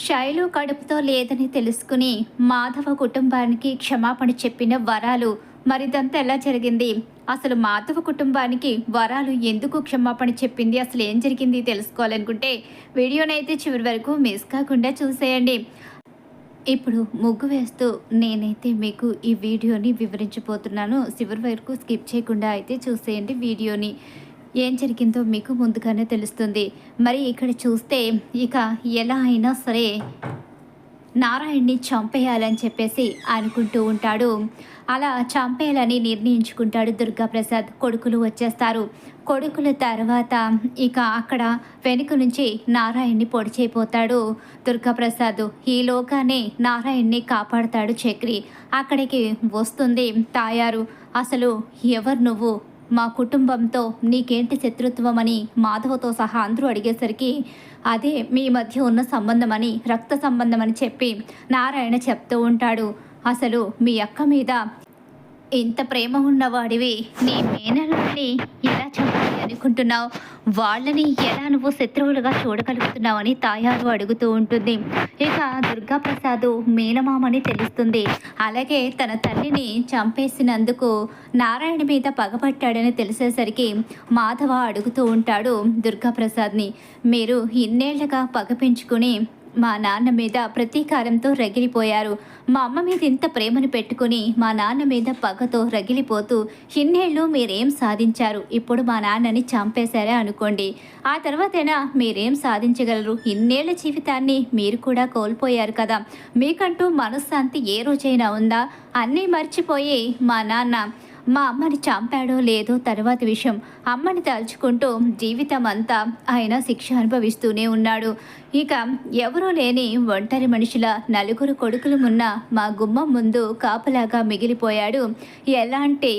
శైలు కడుపుతో లేదని తెలుసుకుని మాధవ కుటుంబానికి క్షమాపణ చెప్పిన వరాలు. మరిదంతా ఎలా జరిగింది? అసలు మాధవ కుటుంబానికి వరాలు ఎందుకు క్షమాపణ చెప్పింది? అసలు ఏం జరిగింది తెలుసుకోవాలనుకుంటే వీడియోనైతే చివరి వరకు మిస్ కాకుండా చూసేయండి. ఇప్పుడు ముగ్గు వేస్తూ నేనైతే మీకు ఈ వీడియోని వివరించబోతున్నాను. చివరి వరకు స్కిప్ చేయకుండా అయితే చూసేయండి వీడియోని. ఏం జరిగిందో మీకు ముందుగానే తెలుస్తుంది. మరి ఇక్కడ చూస్తే ఇక ఎలా అయినా సరే నారాయణ్ని చంపేయాలని చెప్పేసి అనుకుంటూ ఉంటాడు. అలా చంపేయాలని నిర్ణయించుకుంటాడు దుర్గాప్రసాద్. కొడుకులు వచ్చేస్తారు. కొడుకుల తర్వాత ఇక అక్కడ వెనుక నుంచి నారాయణ్ని పొడి చేయబోతాడు దుర్గాప్రసాద్. ఈలోగానే నారాయణ్ని కాపాడుతాడు చక్రి. అక్కడికి వస్తుంది తాయారు. అసలు ఎవరు నువ్వు? మా కుటుంబంతో నీకేంటి శత్రుత్వం అని మాధవతో సహా అందరూ అడిగేసరికి అదే మీ మధ్య ఉన్న సంబంధం అని, రక్త సంబంధం అని చెప్పి నారాయణ చెప్తూ ఉంటాడు. అసలు మీ అక్క మీద ఇంత ప్రేమ ఉన్నవాడివి నీ మేనల్ని ఎలా చంపాలి అనుకుంటున్నావు? వాళ్ళని ఎలా నువ్వు శత్రువులుగా చూడగలుగుతున్నావు అని తాయారు అడుగుతూ ఉంటుంది. ఇక దుర్గాప్రసాద్ మేనమామని తెలుస్తుంది. అలాగే తన తల్లిని చంపేసినందుకు నారాయణ మీద పగపట్టాడని తెలిసేసరికి మాధవ అడుగుతూ ఉంటాడు దుర్గాప్రసాద్ని, మీరు ఇన్నేళ్లుగా పగ పెంచుకుని మా నాన్న మీద ప్రతీకారంతో రగిలిపోయారు. మా అమ్మ మీద ఇంత ప్రేమను పెట్టుకుని మా నాన్న మీద పగతో రగిలిపోతూ ఇన్నేళ్ళు మీరేం సాధించారు? ఇప్పుడు మా నాన్నని చంపేశారే అనుకోండి, ఆ తర్వాతైనా మీరేం సాధించగలరు? ఇన్నేళ్ల జీవితాన్ని మీరు కూడా కోల్పోయారు కదా. మీకంటూ మనశ్శాంతి ఏ రోజైనా ఉందా? అన్నీ మర్చిపోయి మా నాన్న మా అమ్మని చంపాడో లేదో తర్వాత విషయం. అమ్మని తలుచుకుంటూ జీవితం అంతా ఆయన శిక్ష అనుభవిస్తూనే ఉన్నాడు. ఇక ఎవరూ లేని ఒంటరి మనిషిల నలుగురు కొడుకులు ఉన్న మా గుమ్మం ముందు కాపలాగా మిగిలిపోయాడు. ఎలాంటి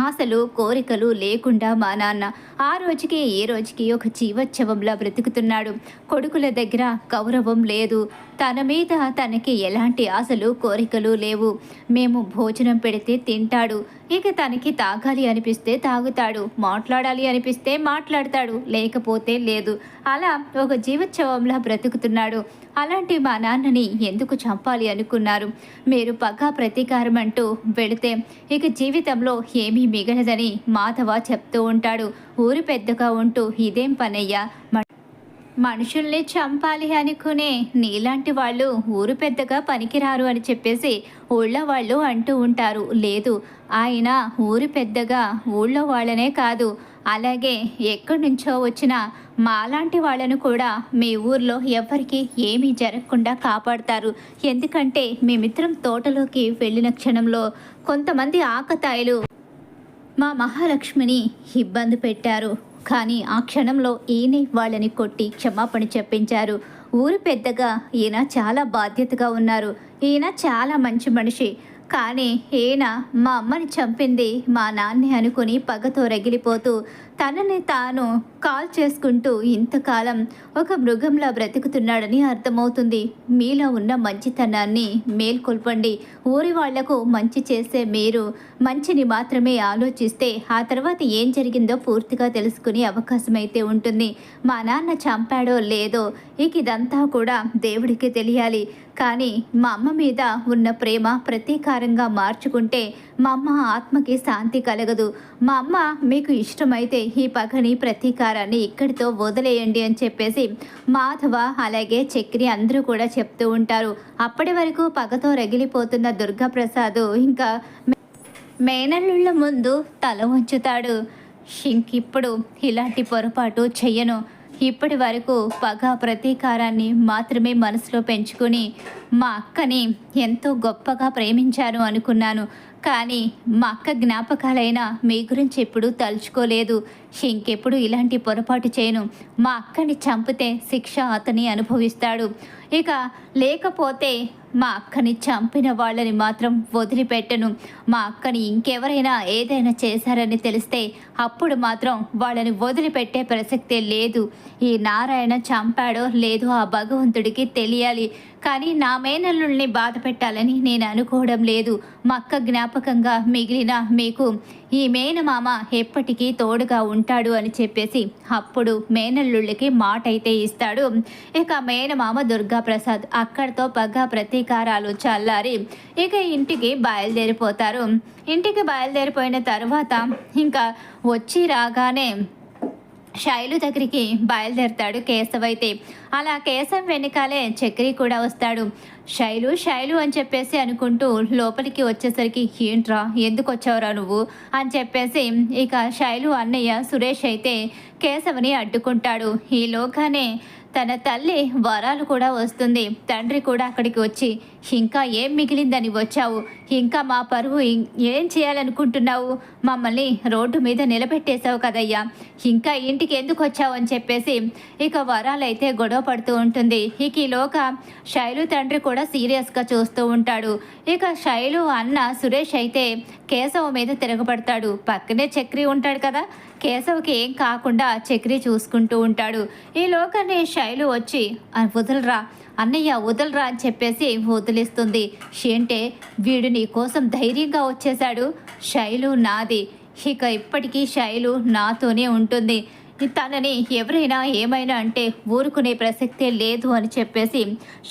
ఆశలు కోరికలు లేకుండా మా నాన్న ఆ రోజుకి ఈ రోజుకి ఒక జీవోత్సవంలా బ్రతుకుతున్నాడు. కొడుకుల దగ్గర గౌరవం లేదు. తన మీద తనకి ఎలాంటి ఆశలు కోరికలు లేవు. మేము భోజనం పెడితే తింటాడు. ఇక తనకి తాగాలి అనిపిస్తే తాగుతాడు, మాట్లాడాలి అనిపిస్తే మాట్లాడతాడు, లేకపోతే లేదు. అలా ఒక జీవోత్సవంలా బ్రతుకుతున్నాడు. అలాంటి మా నాన్నని ఎందుకు చంపాలి అనుకున్నారు? మీరు పగ ప్రతీకారం అంటూ వెళితే ఇక జీవితంలో ఏమీ మిగలదని మాధవ చెప్తూ ఉంటాడు. ఊరి పెద్దగా ఉంటూ ఇదేం పనయ్యా? మనుషుల్ని చంపాలి అనుకునే నీలాంటి వాళ్ళు ఊరు పెద్దగా పనికిరారు అని చెప్పేసి ఊళ్ళో వాళ్ళు అంటూ ఉంటారు. లేదు, ఆయన ఊరి పెద్దగా ఊళ్ళో వాళ్ళనే కాదు, అలాగే ఎక్కడి నుంచో వచ్చిన మాలాంటి వాళ్ళను కూడా మీ ఊర్లో ఎవరికి ఏమీ జరగకుండా కాపాడతారు. ఎందుకంటే మేమిద్దరం తోటలోకి వెళ్ళిన క్షణంలో కొంతమంది ఆకతాయిలు మా మహాలక్ష్మిని ఇబ్బంది పెట్టారు. కానీ ఆ క్షణంలో ఈయనే వాళ్ళని కొట్టి క్షమాపణ చెప్పించారు. ఊరు పెద్దగా ఈయన చాలా బాధ్యతగా ఉన్నారు. ఈయన చాలా మంచి మనిషి. కానీ ఈయన మా అమ్మని చంపింది మా నాన్నే అనుకుని పగతో రగిలిపోతూ తనని తాను కాల్ చేసుకుంటూ ఇంతకాలం ఒక మృగంలా బ్రతుకుతున్నాడని అర్థమవుతుంది. మీలో ఉన్న మంచితనాన్ని మేల్కొల్పండి. ఊరి వాళ్లకు మంచి చేసే మీరు మంచిని మాత్రమే ఆలోచిస్తే ఆ తర్వాత ఏం జరిగిందో పూర్తిగా తెలుసుకునే అవకాశం అయితే ఉంటుంది. మా నాన్న చంపాడో లేదో ఇక ఇదంతా కూడా దేవుడికి తెలియాలి. కానీ మా అమ్మ మీద ఉన్న ప్రేమ ప్రతీకారంగా మార్చుకుంటే మా అమ్మ ఆత్మకి శాంతి కలగదు. మా అమ్మ మీకు ఇష్టమైతే ఈ పగని ప్రతీకారాన్ని ఇక్కడితో వదిలేయండి అని చెప్పేసి మాధవ అలాగే చక్రి అందరూ కూడా చెప్తూ ఉంటారు. అప్పటి వరకు పగతో రగిలిపోతున్న దుర్గాప్రసాద్ ఇంకా మేనల్లుళ్ళ ముందు తల ఉంచుతాడు. ఇంకిప్పుడు ఇలాంటి పొరపాటు చెయ్యను. ఇప్పటి వరకు పగ ప్రతీకారాన్ని మాత్రమే మనసులో పెంచుకొని మా అక్కని ఎంతో గొప్పగా ప్రేమించాను అనుకున్నాను. కానీ మా అక్క జ్ఞాపకాలైనా మీ గురించి ఎప్పుడూ తలుచుకోలేదు. ఇంకెప్పుడు ఇలాంటి పొరపాటు చేయను. మా అక్కని చంపితే శిక్ష అతని అనుభవిస్తాడు. ఇక లేకపోతే మా అక్కని చంపిన వాళ్ళని మాత్రం వదిలిపెట్టను. మా అక్కని ఇంకెవరైనా ఏదైనా చేశారని తెలిస్తే అప్పుడు మాత్రం వాళ్ళని వదిలిపెట్టే ప్రసక్తే లేదు. ఈ నారాయణ చంపాడో లేదో ఆ భగవంతుడికి తెలియాలి. కానీ నా మేనల్లుల్ని బాధ పెట్టాలని నేను అనుకోవడం లేదు. మా అక్క జ్ఞాపకంగా మిగిలిన మీకు ఈ మేనమామ ఎప్పటికీ తోడుగా ఉంటాడు అని చెప్పేసి అప్పుడు మేనల్లుళ్ళకి మాట అయితే ఇస్తాడు. ఇక మేనమామ దుర్గాప్రసాద్ అక్కడితో పగ ప్రతీకారాలు చల్లారి ఇక ఇంటికి బయలుదేరిపోతారు. ఇంటికి బయలుదేరిపోయిన తర్వాత ఇంకా వచ్చి రాగానే శైలు దగ్గరికి బయలుదేరుతాడు కేశవ్ అయితే. అలా కేశవ్ వెనకాలే చక్రి కూడా వస్తాడు. శైలు శైలు అని చెప్పేసి అనుకుంటూ లోపలికి వచ్చేసరికి ఏంట్రా ఎందుకు వచ్చావురా నువ్వు అని చెప్పేసి ఇక శైలు అన్నయ్య సురేష్ అయితే కేశవ్ని అడ్డుకుంటాడు. ఈలోగానే తన తల్లి వరాలు కూడా వస్తుంది. తండ్రి కూడా అక్కడికి వచ్చి ఇంకా ఏం మిగిలిందని వచ్చావు, ఇంకా మా పరువు ఏం చేయాలనుకుంటున్నావు, మమ్మల్ని రోడ్డు మీద నిలబెట్టేశావు కదయ్యా, ఇంకా ఇంటికి ఎందుకు వచ్చావు అని చెప్పేసి ఇక వరాలైతే గొడవ పడుతూ ఉంటుంది. ఇక ఈలోగా శైలు తండ్రి కూడా సీరియస్గా చూస్తూ ఉంటాడు. ఇక శైలు అన్న సురేష్ అయితే కేశవ్ మీద తిరగబడతాడు. పక్కనే చక్రి ఉంటాడు కదా, కేశవ్కి ఏం కాకుండా చక్రి చూసుకుంటూ ఉంటాడు. ఈ లోకాన్ని శైలు వచ్చి వదలరా అన్నయ్య వదలరా అని చెప్పేసి వదిలిస్తుంది. ఏంటే వీడు నీ కోసం ధైర్యంగా వచ్చేశాడు, శైలు నాది, ఇక ఇప్పటికీ శైలు నాతోనే ఉంటుంది, తనని ఎవరైనా ఏమైనా అంటే ఊరుకునే ప్రసక్తే లేదు అని చెప్పేసి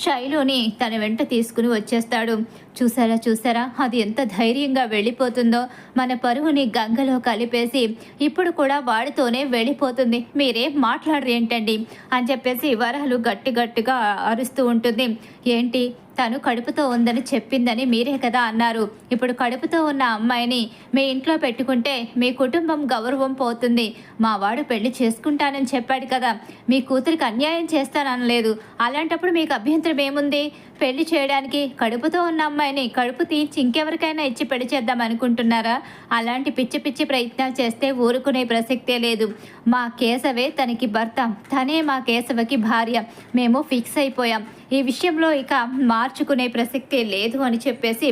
శైలుని తన వెంట తీసుకుని వచ్చేస్తాడు. చూసారా అది ఎంత ధైర్యంగా వెళ్ళిపోతుందో, మన పరువుని గంగలో కలిపేసి ఇప్పుడు కూడా వాడితోనే వెళ్ళిపోతుంది, మీరేం మాట్లాడరేంటండి అని చెప్పేసి వరాలు గట్టిగా అరుస్తూ ఉంటుంది. ఏంటి తను కడుపుతో ఉందని చెప్పిందని మీరే కదా అన్నారు, ఇప్పుడు కడుపుతో ఉన్న అమ్మాయిని మీ ఇంట్లో పెట్టుకుంటే మీ కుటుంబం గౌరవం పోతుంది, మా వాడు పెళ్లి చేసుకుంటానని చెప్పాడు కదా, మీ కూతురికి అన్యాయం చేస్తాననలేదు, అలాంటప్పుడు మీకు అభ్యంతరం ఏముంది, పెళ్లి చేయడానికి కడుపుతో ఉన్న అమ్మాయిని కడుపు తీర్చి ఇంకెవరికైనా ఇచ్చి పెళ్లి చేద్దాం అనుకుంటున్నారా, అలాంటి పిచ్చి ప్రయత్నాలు చేస్తే ఊరుకునే ప్రసక్తే లేదు, మా కేశవే తనకి భర్త, తనే మా కేశవకి భార్య, మేము ఫిక్స్ అయిపోయాం, ఈ విషయంలో ఇక మార్చుకునే ప్రసక్తే లేదు అని చెప్పేసి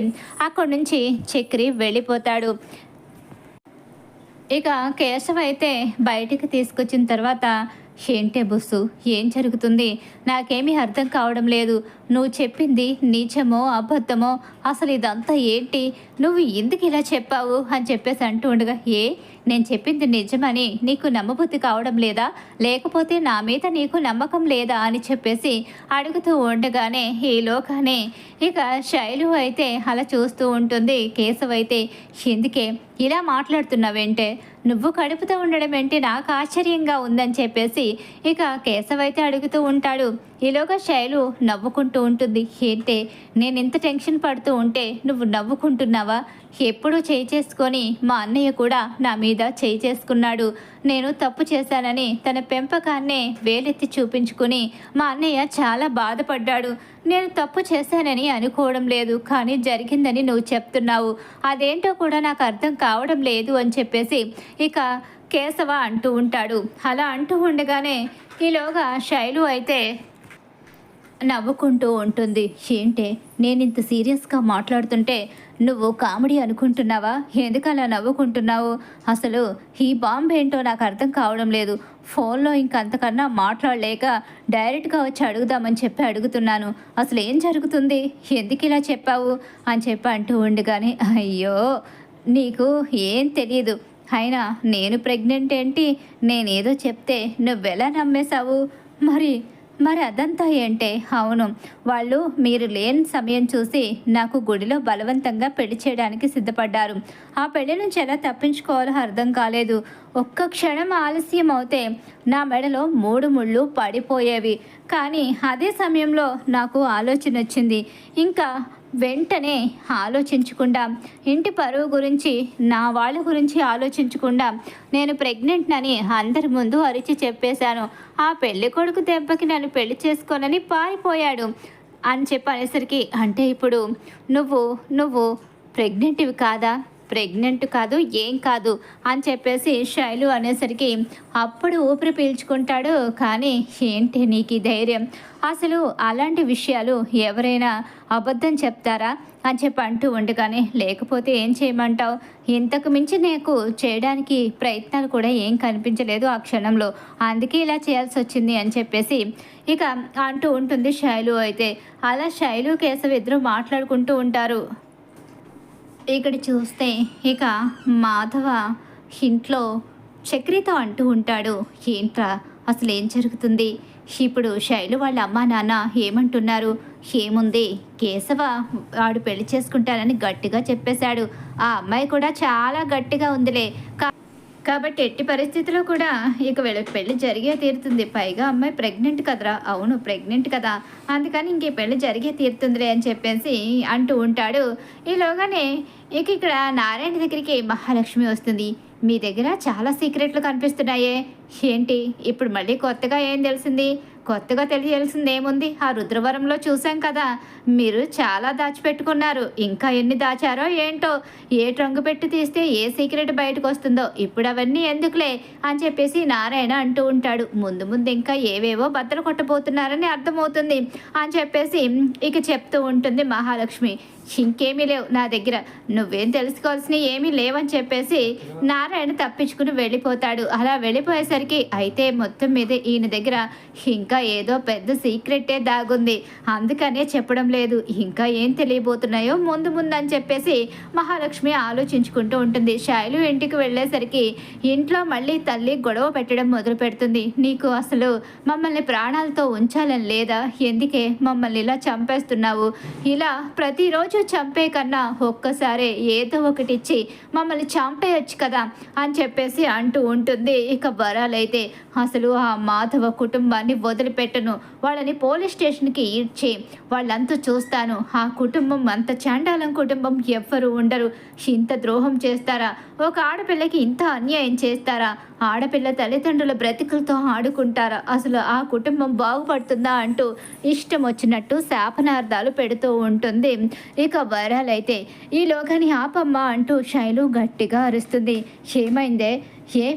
అక్కడి నుంచి చక్రి వెళ్ళిపోతాడు. ఇక కేశవ్ అయితే బయటికి తీసుకొచ్చిన తర్వాత ఏంటే బుస్సు ఏం జరుగుతుంది, నాకేమీ అర్థం కావడం లేదు, నువ్వు చెప్పింది నిజమో అబద్ధమో, అసలు ఇదంతా ఏంటి, నువ్వు ఎందుకు ఇలా చెప్పావు అని చెప్పేసి అంటూ ఉండగా నేను చెప్పింది నిజమని నీకు నమ్మబుద్ధి కావడం లేదా, లేకపోతే నా మీద నీకు నమ్మకం లేదా అని చెప్పేసి అడుగుతూ ఉండగానే ఈలోగానే ఇక శైలు అయితే అలా చూస్తూ ఉంటుంది. కేశవ్ అయితే ఎందుకే ఇలా మాట్లాడుతున్నావేంటే, నువ్వు కడుపుతో ఉండడం ఏంటి నాకు ఆశ్చర్యంగా ఉందని చెప్పేసి ఇక కేశవ్ అయితే అడుగుతూ ఉంటాడు. ఈలోగా శైలు నవ్వుకుంటూ ఉంటుంది. ఏంటే నేను ఇంత టెన్షన్ పడుతూ ఉంటే నువ్వు నవ్వుకుంటున్నావా, ఎప్పుడూ చేయి చేసుకొని మా అన్నయ్య కూడా నా మీద చేయి చేసుకున్నాడు, నేను తప్పు చేశానని తన పెంపకాన్నే వేలెత్తి చూపించుకుని మా అన్నయ్య చాలా బాధపడ్డాడు, నేను తప్పు చేశానని అనుకోవడం లేదు, కానీ జరిగిందని నువ్వు చెప్తున్నావు, అదేంటో కూడా నాకు అర్థం కావడం లేదు అని చెప్పేసి ఇక కేశవ అంటూ ఉంటాడు. అలా అంటూ ఉండగానే ఈలోగా శైలు అయితే నవ్వుకుంటూ ఉంటుంది. ఏంటే నేను ఇంత సీరియస్గా మాట్లాడుతుంటే నువ్వు కామెడీ అనుకుంటున్నావా, ఎందుకు అలా నవ్వుకుంటున్నావు, అసలు ఈ బాంబు ఏంటో నాకు అర్థం కావడం లేదు, ఫోన్లో ఇంకంతకన్నా మాట్లాడలేక డైరెక్ట్గా వచ్చి అడుగుదామని చెప్పి అడుగుతున్నాను, అసలు ఏం జరుగుతుంది, ఎందుకు ఇలా చెప్పావు అని చెప్పి అంటూ ఉండగానే అయ్యో నీకు ఏం తెలియదు, అయినా నేను ప్రెగ్నెంట్ ఏంటి, నేనేదో చెప్తే నువ్వెలా నమ్మేశావు, మరి అదంతా ఏంటే, అవును వాళ్ళు మీరు లేని సమయం చూసి నాకు గుడిలో బలవంతంగా పెళ్లి చేయడానికి సిద్ధపడ్డారు, ఆ పెళ్లి నుంచి ఎలా తప్పించుకోవాలో అర్థం కాలేదు, ఒక్క క్షణం ఆలస్యం అవుతే నా మెడలో 3 ముళ్ళు పడిపోయేవి, కానీ అదే సమయంలో నాకు ఆలోచన వచ్చింది, ఇంకా వెంటనే ఆలోచించకుండా ఇంటి పరువు గురించి నా వాళ్ళ గురించి ఆలోచించకుండా నేను ప్రెగ్నెంట్నని అందరి ముందు అరిచి చెప్పేశాను, ఆ పెళ్లి కొడుకు దెబ్బకి నన్ను పెళ్లి చేసుకోనని పారిపోయాడు అని చెప్పి అనేసరికి అంటే ఇప్పుడు నువ్వు ప్రెగ్నెంట్వి కాదా, ప్రెగ్నెంట్ కాదు ఏం కాదు అని చెప్పేసి శైలు అనేసరికి అప్పుడు ఊపిరి పీల్చుకుంటాడు. కానీ ఏంటి నీకు ఈ ధైర్యం? అసలు అలాంటి విషయాలు ఎవరైనా అబద్ధం చెప్తారా అని చెప్పి అంటూ ఉండగానే, లేకపోతే ఏం చేయమంటావు? ఇంతకు మించి నీకు చేయడానికి ప్రయత్నాలు కూడా ఏం కనిపించలేదు ఆ క్షణంలో, అందుకే ఇలా చేయాల్సి వచ్చింది అని చెప్పేసి ఇక అంటూ ఉంటుంది శైలు. అయితే అలా శైలు కేశవ్ ఇద్దరు మాట్లాడుకుంటూ ఉంటారు. ఇక్కడ చూస్తే ఇక మాధవ ఇంట్లో చక్రితో అంటూ ఉంటాడు, ఏంట్రా అసలు ఏం జరుగుతుంది? ఇప్పుడు శైలు వాళ్ళ అమ్మా నాన్న ఏమంటున్నారు? ఏముంది, కేశవ వాడు పెళ్లి చేసుకుంటానని గట్టిగా చెప్పేశాడు. ఆ అమ్మాయి కూడా చాలా గట్టిగా ఉందిలే, కాబట్టి ఎట్టి పరిస్థితిలో కూడా ఇక వీళ్ళ పెళ్లి జరిగే తీరుతుంది. పైగా అమ్మాయి ప్రెగ్నెంట్ కదరా. అవును ప్రెగ్నెంట్ కదా, అందుకని ఇంక పెళ్లి జరిగే తీరుతుందిలే అని చెప్పేసి అంటూ ఉంటాడు. ఈలోగానే ఇక్కడ నారాయణ దగ్గరికి మహాలక్ష్మి వస్తుంది. మీ దగ్గర చాలా సీక్రెట్లు కనిపిస్తున్నాయే, ఏంటి ఇప్పుడు మళ్ళీ కొత్తగా ఏం తెలిసింది? కొత్తగా తెలియాల్సింది ఏముంది? ఆ రుద్రవరంలో చూసాం కదా, మీరు చాలా దాచిపెట్టుకున్నారు. ఇంకా ఎన్ని దాచారో ఏంటో, ఏ ట్రంగు పెట్టి తీస్తే ఏ సీక్రెట్ బయటకు వస్తుందో, ఇప్పుడు అవన్నీ ఎందుకులే అని చెప్పేసి నారాయణ అంటూ ఉంటాడు. ముందు ముందు ఇంకా ఏవేవో బద్దలు కొట్టబోతున్నారని అర్థమవుతుంది అని చెప్పేసి ఇక చెప్తూ ఉంటుంది మహాలక్ష్మి. ఇంకేమీ లేవు నా దగ్గర, నువ్వేం తెలుసుకోవాల్సినవి ఏమీ లేవని చెప్పేసి నారాయణ తప్పించుకుని వెళ్ళిపోతాడు. అలా వెళ్ళిపోయేసరికి అయితే మొత్తం మీద ఈయన దగ్గర ఇంకా ఏదో పెద్ద సీక్రెటే దాగుంది, అందుకనే చెప్పడం లేదు, ఇంకా ఏం తెలియబోతున్నాయో ముందు ముందు అని చెప్పేసి మహాలక్ష్మి ఆలోచించుకుంటూ ఉంటుంది. శైలు ఇంటికి వెళ్ళేసరికి ఇంట్లో మళ్ళీ తల్లి గొడవ పెట్టడం మొదలు పెడుతుంది. నీకు అసలు మమ్మల్ని ప్రాణాలతో ఉంచాలని లేదా? ఎందుకే మమ్మల్ని ఇలా చంపేస్తున్నావు? ఇలా ప్రతిరోజు చంపే కన్నా ఒక్కసారే ఏదో ఒకటి ఇచ్చి మమ్మల్ని చంపేయచ్చు కదా అని చెప్పేసి అంటూ ఉంటుంది. ఇక వరాలైతే అసలు ఆ మాధవ కుటుంబాన్ని వదిలిపెట్టను, వాళ్ళని పోలీస్ స్టేషన్కి ఈడ్చి వాళ్ళంతా చూస్తాను. ఆ కుటుంబం అంత చాండాలం కుటుంబం ఎవ్వరూ ఉండరు. ఇంత ద్రోహం చేస్తారా? ఒక ఆడపిల్లకి ఇంత అన్యాయం చేస్తారా? ఆడపిల్ల తల్లిదండ్రుల బ్రతుకులతో ఆడుకుంటారా? అసలు ఆ కుటుంబం బాగుపడుతుందా అంటూ ఇష్టం వచ్చినట్టు శాపనార్థాలు పెడుతూ ఉంటుంది. ఇక వరాలైతే ఈలోగాని ఆపమ్మ అంటూ శైలు గట్టిగా అరుస్తుంది. ఏమైందే?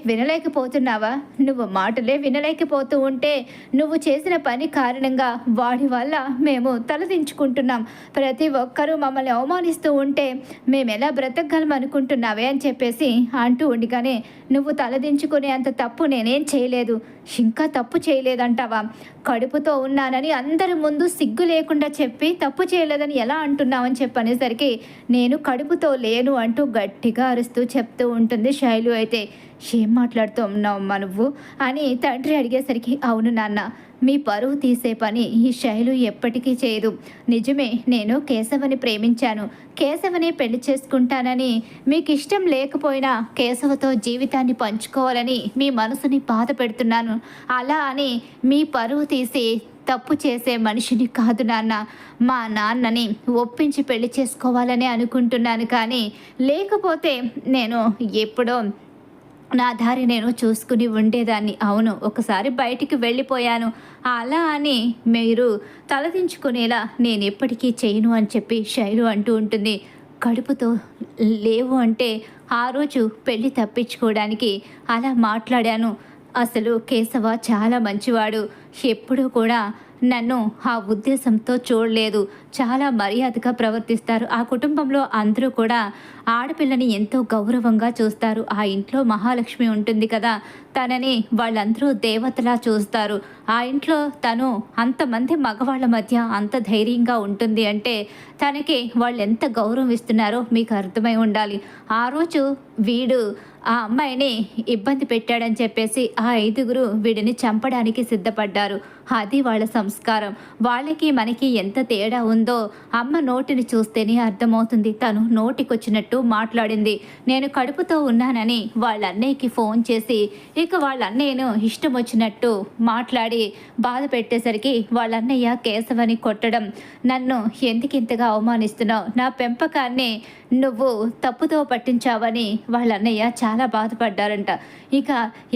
వినలేకపోతున్నావా? నువ్వు మాటలే వినలేకపోతూ ఉంటే నువ్వు చేసిన పని కారణంగా వాడి వల్ల మేము తలదించుకుంటున్నాం. ప్రతి ఒక్కరూ మమ్మల్ని అవమానిస్తూ ఉంటే మేము ఎలా బ్రతకగలం అనుకుంటున్నావే అని చెప్పేసి అంటూ ఉండగానే, నువ్వు తలదించుకునే అంత తప్పు నేనేం చేయలేదు. ఇంకా తప్పు చేయలేదంటావా? కడుపుతో ఉన్నానని అందరి ముందు సిగ్గు లేకుండా చెప్పి తప్పు చేయలేదని ఎలా అంటున్నావని చెప్పనేసరికి, నేను కడుపుతో లేను అంటూ గట్టిగా అరుస్తూ చెప్తూ ఉంటుంది శైలు. అయితే ఏం మాట్లాడుతూ ఉన్నావమ్మా నువ్వు అని తండ్రి అడిగేసరికి, అవును నాన్న, మీ పరువు తీసే పని ఈ శైలు ఎప్పటికీ చేయదు. నిజమే, నేను కేశవని ప్రేమించాను, కేశవని పెళ్లి చేసుకుంటానని, మీకు ఇష్టం లేకపోయినా కేశవతో జీవితాన్ని పంచుకోవాలని మీ మనసుని బాధ పెడుతున్నాను. అలా అని మీ పరువు తీసి తప్పు చేసే మనిషిని కాదు నాన్న. మా నాన్నని ఒప్పించి పెళ్లి చేసుకోవాలని అనుకుంటున్నాను. కానీ లేకపోతే నేను ఎప్పుడో నా దారి నేను చూసుకుని ఉండేదాన్ని. అవును, ఒకసారి బయటికి వెళ్ళిపోయాను, అలా అని మీరు తలదించుకునేలా నేను ఎప్పటికీ చేయను అని చెప్పి శైలు అంటూ ఉంటుంది. కడుపుతో లేవు అంటే ఆ రోజు పెళ్ళి తప్పించుకోవడానికి అలా మాట్లాడాను. అసలు కేశవ చాలా మంచివాడు, ఎప్పుడూ కూడా నన్ను ఆ ఉద్దేశంతో చూడలేదు. చాలా మర్యాదగా ప్రవర్తిస్తారు. ఆ కుటుంబంలో అందరూ కూడా ఆడపిల్లని ఎంతో గౌరవంగా చూస్తారు. ఆ ఇంట్లో మహాలక్ష్మి ఉంటుంది కదా, తనని వాళ్ళందరూ దేవతలా చూస్తారు. ఆ ఇంట్లో తను అంతమంది మగవాళ్ళ మధ్య అంత ధైర్యంగా ఉంటుంది అంటే తనకి వాళ్ళు ఎంత గౌరవం ఇస్తున్నారో మీకు అర్థమై ఉండాలి. ఆ రోజు వీడు ఆ అమ్మాయిని ఇబ్బంది పెట్టాడని చెప్పేసి ఆ 5గురు వీడిని చంపడానికి సిద్ధపడ్డారు. అది వాళ్ళ సంస్కారం. వాళ్ళకి మనకి ఎంత తేడా ఉందో అమ్మ నోటిని చూస్తేనే అర్థమవుతుంది. తను నోటికొచ్చినట్టు మాట్లాడింది. నేను కడుపుతో ఉన్నానని వాళ్ళ అన్నయ్యకి ఫోన్ చేసి ఇక ఇక వాళ్ళ అన్నయ్యను ఇష్టం వచ్చినట్టు మాట్లాడి బాధ పెట్టేసరికి వాళ్ళ అన్నయ్య కేశవని కొట్టడం, నన్ను ఎందుకింతగా అవమానిస్తున్నావు, నా పెంపకాన్ని నువ్వు తప్పుతో పట్టించావని వాళ్ళ అన్నయ్య చాలా బాధపడ్డారంట. ఇక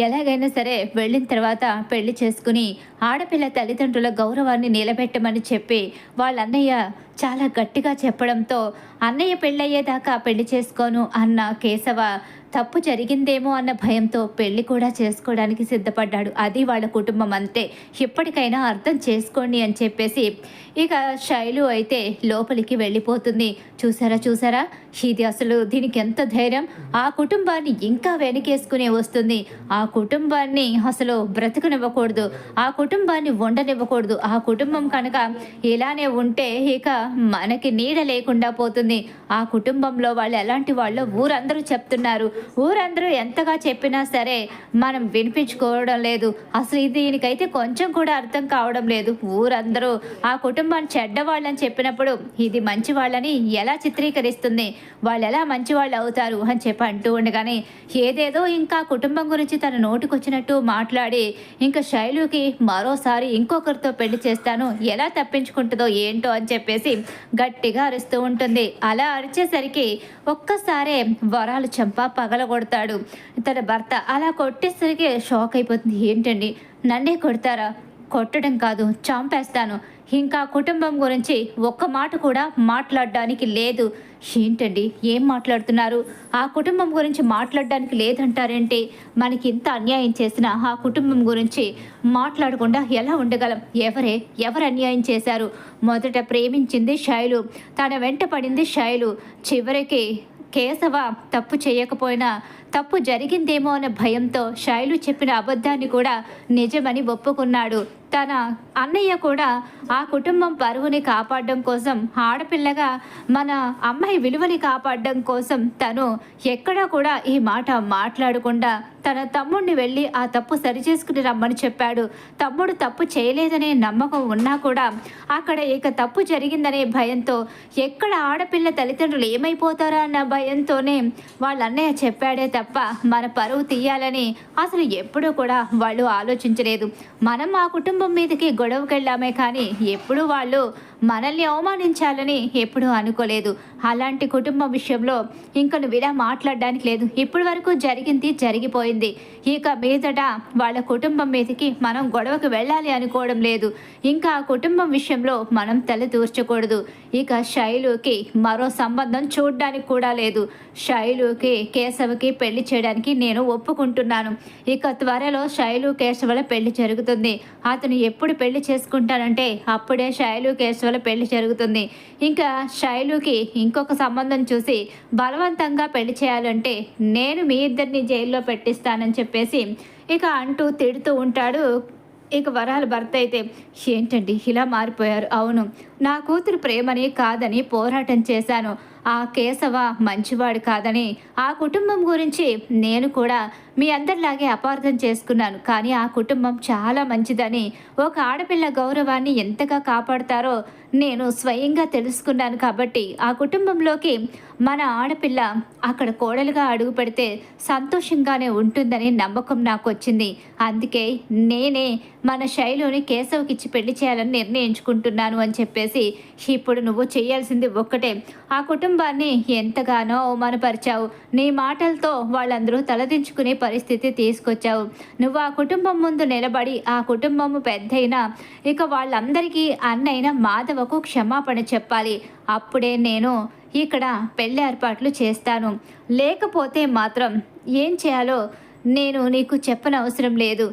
ఎలాగైనా సరే వెళ్ళిన తర్వాత పెళ్లి చేసుకుని ఆడపిల్ల తల్లిదండ్రుల గౌరవాన్ని నిలబెట్టమని చెప్పి వాళ్ళ అన్నయ్య చాలా గట్టిగా చెప్పడంతో అన్నయ్య పెళ్ళయ్యేదాకా పెళ్లి చేసుకోను అన్న కేశవ తప్పు జరిగిందేమో అన్న భయంతో పెళ్లి కూడా చేసుకోవడానికి సిద్ధపడ్డాడు. అది వాళ్ళ కుటుంబం అంతే, ఇప్పటికైనా అర్థం చేసుకోండి అని చెప్పేసి ఇక శైలు అయితే లోపలికి వెళ్ళిపోతుంది. చూసారా చూసారా, ఇది అసలు దీనికి ఎంత ధైర్యం, ఆ కుటుంబాన్ని ఇంకా వెనకేసుకునే వస్తుంది, ఆ కుటుంబాన్ని అసలు బ్రతకనివ్వకూడదు, ఆ కుటుంబాన్ని ఉండనివ్వకూడదు, ఆ కుటుంబం కనుక ఇలానే ఉంటే ఇక మనకి నీడ లేకుండా పోతుంది, ఆ కుటుంబంలో వాళ్ళు ఎలాంటి వాళ్ళు ఊరందరూ చెప్తున్నారు, ఊరందరూ ఎంతగా చెప్పినా సరే మనం వినిపించుకోవడం లేదు, అసలు దీనికైతే కొంచెం కూడా అర్థం కావడం లేదు, ఊరందరూ ఆ కుటుంబాన్ని చెడ్డవాళ్ళని చెప్పినప్పుడు ఇది మంచి వాళ్ళని ఎలా చిత్రీకరిస్తుంది, వాళ్ళు ఎలా మంచి వాళ్ళు అవుతారు అని చెప్పి అంటూ ఉండగానే ఏదేదో ఇంకా కుటుంబం గురించి తన నోటికొచ్చినట్టు మాట్లాడి ఇంకా శైలుకి మరోసారి ఇంకొకరితో పెళ్లి చేస్తాను, ఎలా తప్పించుకుంటుందో ఏంటో అని చెప్పేసి గట్టిగా అరుస్తూ ఉంటుంది. అలా అరిచేసరికి ఒక్కసారే వరాలు చంప పగలగొడతాడు తన భర్త. అలా కొట్టేసరికి షాక్ అయిపోతుంది. ఏంటండి నన్నే కొడతారా? కొట్టడం కాదు, చంపేస్తాను, ఇంకా కుటుంబం గురించి ఒక్క మాట కూడా మాట్లాడడానికి లేదు. ఏంటండి ఏం మాట్లాడుతున్నారు? ఆ కుటుంబం గురించి మాట్లాడడానికి లేదంటారేంటి? మనకి ఇంత అన్యాయం చేసినా ఆ కుటుంబం గురించి మాట్లాడకుండా ఎలా ఉండగలం? ఎవరు అన్యాయం చేశారు? మొదట ప్రేమించింది శైలు, తన వెంట పడింది శైలు, చివరికి కేశవ తప్పు చేయకపోయినా తప్పు జరిగిందేమో అనే భయంతో శైలు చెప్పిన అబద్ధాన్ని కూడా నిజమని ఒప్పుకున్నాడు. తన అన్నయ్య కూడా ఆ కుటుంబం పరువుని కాపాడడం కోసం, ఆడపిల్లగా మన అమ్మాయి విలువని కాపాడడం కోసం తను ఎక్కడా కూడా ఈ మాట మాట్లాడకుండా తన తమ్ముడిని వెళ్ళి ఆ తప్పు సరిచేసుకుని రమ్మని చెప్పాడు. తమ్ముడు తప్పు చేయలేదనే నమ్మకం ఉన్నా కూడా అక్కడ ఇక తప్పు జరిగిందనే భయంతో, ఎక్కడ ఆడపిల్ల తల్లిదండ్రులు ఏమైపోతారా అన్న భయంతోనే వాళ్ళ అన్నయ్య చెప్పాడే తప్ప మన పరువు తీయాలని అసలు ఎప్పుడూ కూడా వాళ్ళు ఆలోచించలేదు. మనం ఆ కుటుంబం మీదకి గొడవకెళ్ళామే కానీ ఎప్పుడు వాళ్ళు మనల్ని అవమానించాలని ఎప్పుడూ అనుకోలేదు. అలాంటి కుటుంబం విషయంలో ఇంక నువ్వు ఇలా మాట్లాడడానికి లేదు. ఇప్పటి వరకు జరిగింది జరిగిపోయింది, ఇక మీదట వాళ్ళ కుటుంబం మీదకి మనం గొడవకు వెళ్ళాలి అనుకోవడం లేదు. ఇంకా ఆ కుటుంబం విషయంలో మనం తల దూర్చకూడదు. ఇక శైలుకి మరో సంబంధం చూడడానికి కూడా లేదు. శైలుకి కేశవకి పెళ్లి చేయడానికి నేను ఒప్పుకుంటున్నాను. ఇక త్వరలో శైలు కేశవుల పెళ్లి జరుగుతుంది. అతను ఎప్పుడు పెళ్లి చేసుకుంటానంటే అప్పుడే శైలు కేశవుల పెళ్లి జరుగుతుంది. ఇంకా శైలుకి ఇంకొక సంబంధం చూసి బలవంతంగా పెళ్లి చేయాలంటే నేను మీ ఇద్దరిని జైల్లో పెట్టిస్తానని చెప్పేసి ఇక అంటూ తిడుతూ ఉంటాడు. ఇక వరాల భర్త అయితే, ఏంటండి ఇలా మారిపోయారు? అవును, నా కూతురు ప్రేమని కాదని పోరాటం చేశాను, ఆ కేశవ మంచివాడు కాదని ఆ కుటుంబం గురించి నేను కూడా మీ అందరిలాగే అపార్థం చేసుకున్నాను, కానీ ఆ కుటుంబం చాలా మంచిదని, ఒక ఆడపిల్ల గౌరవాన్ని ఎంతగా కాపాడుతారో నేను స్వయంగా తెలుసుకున్నాను. కాబట్టి ఆ కుటుంబంలోకి మన ఆడపిల్ల అక్కడ కోడలుగా అడుగు పెడితే సంతోషంగానే ఉంటుందని నమ్మకం నాకు వచ్చింది. అందుకే నేనే మన శైలుని కేశవకిచ్చి పెళ్లి చేయాలని నిర్ణయించుకుంటున్నాను అని చెప్పేసి, ఇప్పుడు నువ్వు చేయాల్సింది ఒక్కటే, ఆ కుటుంబాన్ని ఎంతగానో అవమానపరిచావు, నీ మాటలతో వాళ్ళందరూ తలదించుకునే పరిస్థితి తీసుకొచ్చావు. నువ్వు ఆ కుటుంబం ముందు నిలబడి ఆ కుటుంబము పెద్దయినా ఇక వాళ్ళందరికీ అన్నైన మాధవకు క్షమాపణ చెప్పాలి. అప్పుడే నేను ఇక్కడ పెళ్లి ఏర్పాట్లు చేస్తాను. లేకపోతే మాత్రం ఏం చేయాలో నేను నీకు చెప్పనవసరం లేదు.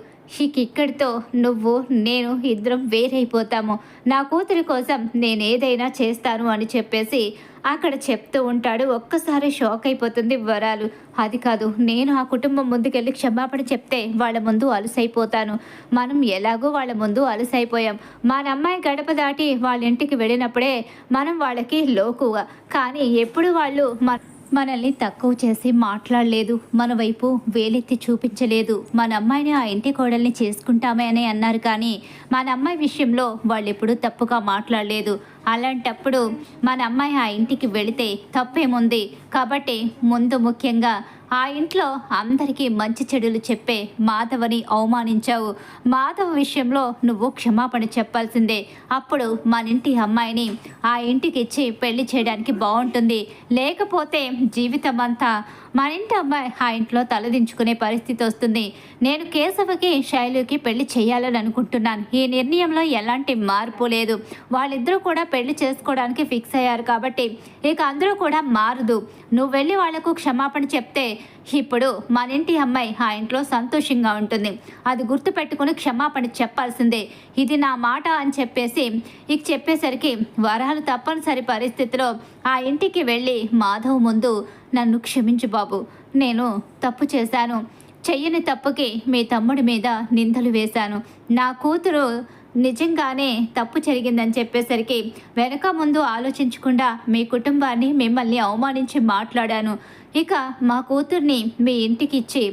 ఇక్కడితో నువ్వు నేను ఇద్దరం వేరైపోతాము. నా కూతురి కోసం నేనేదైనా చేస్తాను అని చెప్పేసి అక్కడ చెప్తూ ఉంటాడు. ఒక్కసారి షాక్ అయిపోతుంది వరాలు. అది కాదు, నేను ఆ కుటుంబం ముందుకెళ్ళి క్షమాపణ చెప్తే వాళ్ళ ముందు అలసైపోతాను. మనం ఎలాగో వాళ్ళ ముందు అలసైపోయాం. మన అమ్మాయి గడప దాటి వాళ్ళ ఇంటికి వెళ్ళినప్పుడే మనం వాళ్ళకి లోకుగా, కానీ ఎప్పుడు వాళ్ళు మనల్ని తక్కువ చేసి మాట్లాడలేదు, మన వైపు వేలెత్తి చూపించలేదు. మన అమ్మాయిని ఆ ఇంటి కోడల్ని చేసుకుంటామే అని అన్నారు, కానీ మన అమ్మాయి విషయంలో వాళ్ళు ఎప్పుడూ తప్పుగా మాట్లాడలేదు. అలాంటప్పుడు మన అమ్మాయి ఆ ఇంటికి వెళితే తప్పేముంది? కాబట్టి ముందు ముఖ్యంగా ఆ ఇంట్లో అందరికీ మంచి చెడులు చెప్పే మాధవని అవమానించావు. మాధవ్ విషయంలో నువ్వు క్షమాపణ చెప్పాల్సిందే. అప్పుడు మన ఇంటి అమ్మాయిని ఆ ఇంటికిచ్చి పెళ్లి చేయడానికి బావుంటుంది. లేకపోతే జీవితం అంతా మన ఇంటి అమ్మాయి ఆ ఇంట్లో తలదించుకునే పరిస్థితి వస్తుంది. నేను కేశవకి, శైలుకి పెళ్లి చేయాలని అనుకుంటున్నాను. ఈ నిర్ణయంలో ఎలాంటి మార్పు లేదు. వాళ్ళిద్దరూ కూడా పెళ్లి చేసుకోవడానికి ఫిక్స్ అయ్యారు కాబట్టి ఇక అందరూ కూడా మారదు. నువ్వు వెళ్ళి వాళ్లకు క్షమాపణ చెప్తే ఇప్పుడు మన ఇంటి అమ్మాయి ఆ ఇంట్లో సంతోషంగా ఉంటుంది. అది గుర్తుపెట్టుకుని క్షమాపణ చెప్పాల్సిందే. ఇది నా మాట అని చెప్పేసి ఇక చెప్పేసరికి వరాలు తప్పనిసరి పరిస్థితిలో ఆ ఇంటికి వెళ్ళి మాధవ్ ముందు, నన్ను క్షమించు బాబు, నేను తప్పు చేశాను. చెయ్యని తప్పుకి మీ తమ్ముడి మీద నిందలు వేశాను. నా కూతురు నిజంగానే తప్పు జరిగిందని చెప్పేసరికి వెనక ముందు ఆలోచించకుండా మీ కుటుంబాన్ని, మిమ్మల్ని అవమానించి మాట్లాడాను. ఇక మా కూతుర్ని మీ ఇంటికిచ్చి,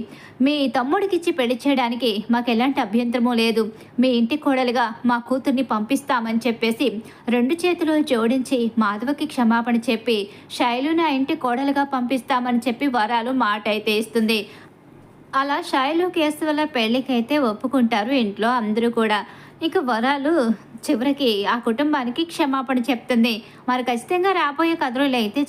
మీ తమ్ముడికిచ్చి పెళ్లి చేయడానికి మాకు ఎలాంటి అభ్యంతరమూ లేదు. మీ ఇంటి కోడలుగా మా కూతుర్ని పంపిస్తామని చెప్పేసి 2 చేతులు జోడించి మాధవకి క్షమాపణ చెప్పి శైలుని ఆ ఇంటి కోడలుగా పంపిస్తామని చెప్పి వరాలు మాట అయితే ఇస్తుంది. అలా శైలు కేశవుల పెళ్ళికైతే ఒప్పుకుంటారు ఇంట్లో అందరూ కూడా. ఇక వరాలు చివరికి ఆ కుటుంబానికి క్షమాపణ చెప్తుంది. మరి ఖచ్చితంగా రాబోయే కథలో అయితే